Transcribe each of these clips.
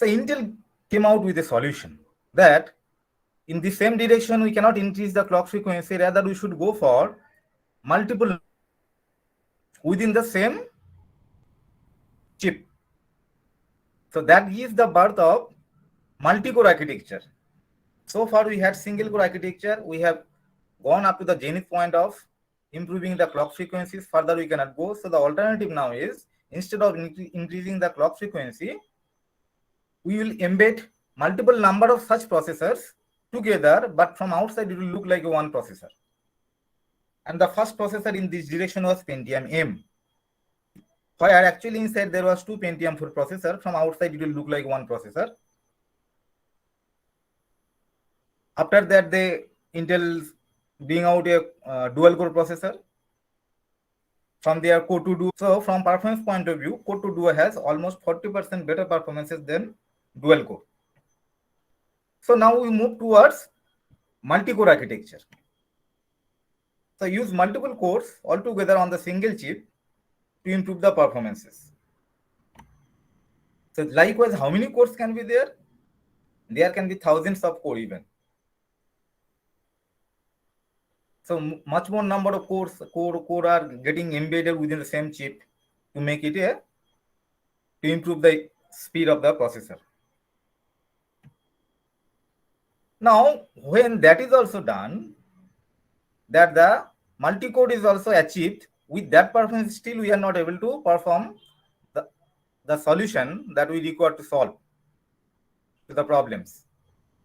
So Intel came out with a solution that in the same direction we cannot increase the clock frequency, rather we should go for multiple within the same chip. So that is the birth of multi-core architecture. So far we had single core architecture. We have gone up to the zenith point of improving the clock frequencies. Further we cannot go. So the alternative now is, instead of increasing the clock frequency, we will embed multiple number of such processors together, but from outside it will look like one processor. And the first processor in this direction was Pentium M, where actually inside there was two Pentium 4 processor. From outside it will look like one processor. After that, Intel bring out a dual core processor. From their Core 2 Duo. So from performance point of view, Core 2 Duo has almost 40% better performances than dual core. So now we move towards multi-core architecture. So use multiple cores altogether on the single chip to improve the performances. So likewise, how many cores can be there? There can be thousands of core even. So much more number of core are getting embedded within the same chip to make it to improve the speed of the processor. Now, when that is also done, that the multi-core is also achieved, with that performance still we are not able to perform the solution that we require to solve to the problems.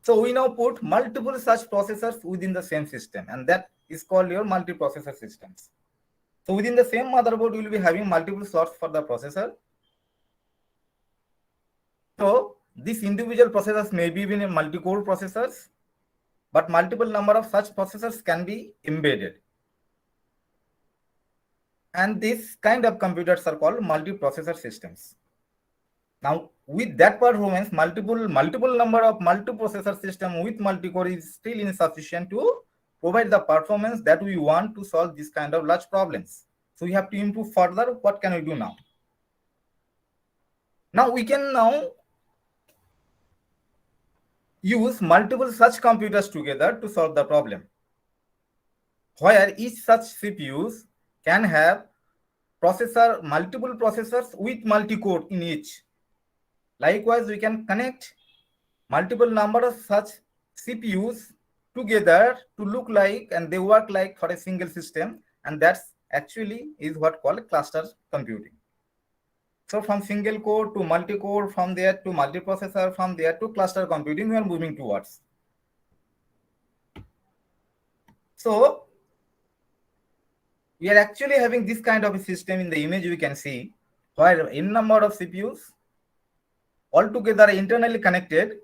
So we now put multiple such processors within the same system, and that is called your multiprocessor systems. So within the same motherboard, you will be having multiple slots for the processor. So these individual processors may be in a multi-core processors, but multiple number of such processors can be embedded. And this kind of computers are called multiprocessor systems. Now, with that performance, multiple number of multiprocessor system with multi-core is still insufficient to provide the performance that we want to solve this kind of large problems. So we have to improve further. What can we do now? Now we can use multiple such computers together to solve the problem, where each such CPUs can have multiple processors with multi-core in each. Likewise, we can connect multiple number of such CPUs together to look like, and they work like for a single system, and that's actually is what called cluster computing. So from single core to multi-core, from there to multiprocessor, from there to cluster computing, we are moving towards. So we are actually having this kind of a system. In the image we can see where n number of CPUs all together are internally connected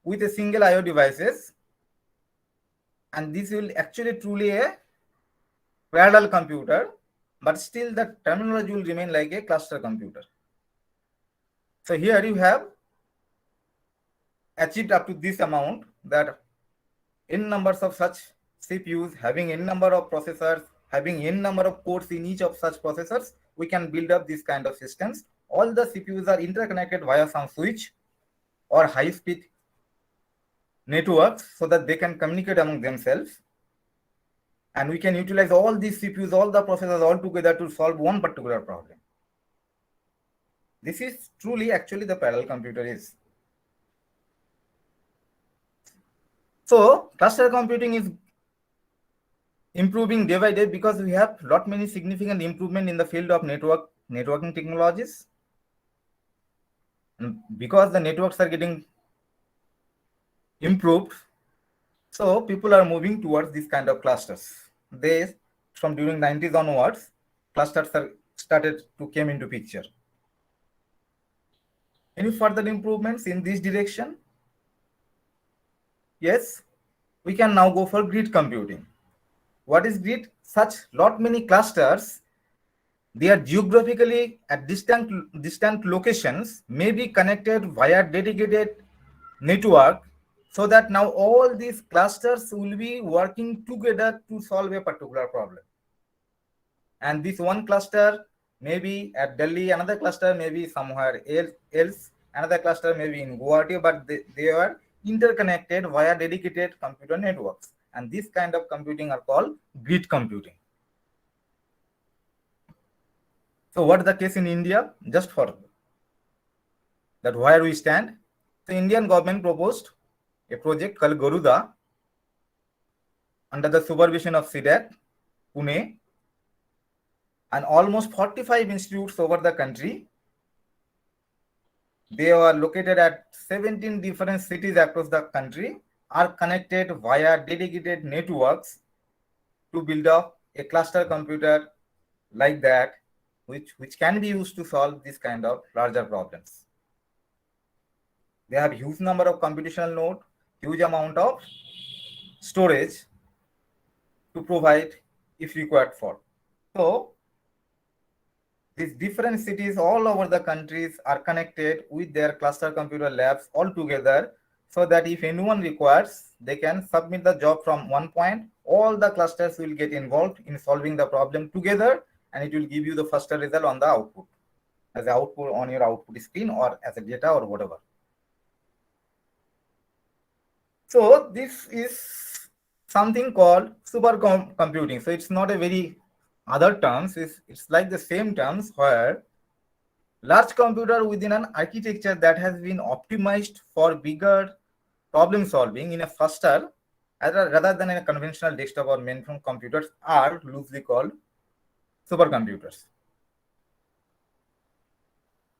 with a single IO devices, and this will actually truly a parallel computer, but still the terminology will remain like a cluster computer. So here you have achieved up to this amount, that n numbers of such CPUs having n number of processors, having n number of cores in each of such processors, we can build up this kind of systems. All the CPUs are interconnected via some switch or high-speed networks so that they can communicate among themselves. And we can utilize all these CPUs, all the processors all together to solve one particular problem. This is truly actually the parallel computer is. So cluster computing is improving day by day because we have lot many significant improvement in the field of networking technologies. And because the networks are getting improved, so people are moving towards this kind of clusters. From during 90s onwards, clusters are started to came into picture. Any further improvements in this direction? Yes, we can now go for grid computing. What is grid? Such lot many clusters, they are geographically at distant locations, may be connected via dedicated network, so that now all these clusters will be working together to solve a particular problem. And this one cluster may be at Delhi, another cluster may be somewhere else, another cluster may be in Guwahati, but they are interconnected via dedicated computer networks. And this kind of computing are called grid computing. So what is the case in India? Just for that where we stand, the Indian government proposed a project called Garuda under the supervision of CDAC, Pune, and almost 45 institutes over the country. They are located at 17 different cities across the country, are connected via dedicated networks to build up a cluster computer like that, which can be used to solve this kind of larger problems. They have huge number of computational node, huge amount of storage to provide if required for. So these different cities all over the countries are connected with their cluster computer labs all together, so that if anyone requires, they can submit the job from one point. All the clusters will get involved in solving the problem together, and it will give you the faster result on the output, as the output on your output screen or as a data or whatever. So this is something called supercomputing. So it's not a very other terms, it's like the same terms where large computer within an architecture that has been optimized for bigger problem solving in a faster rather than in a conventional desktop or mainframe computers are loosely called supercomputers.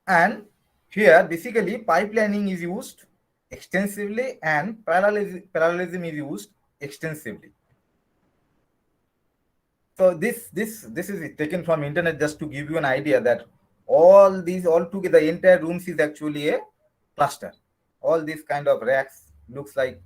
And here basically pipelining is used extensively and parallelism is used extensively. So this is taken from internet just to give you an idea that all these all together, the entire rooms is actually a cluster. All these kind of racks looks like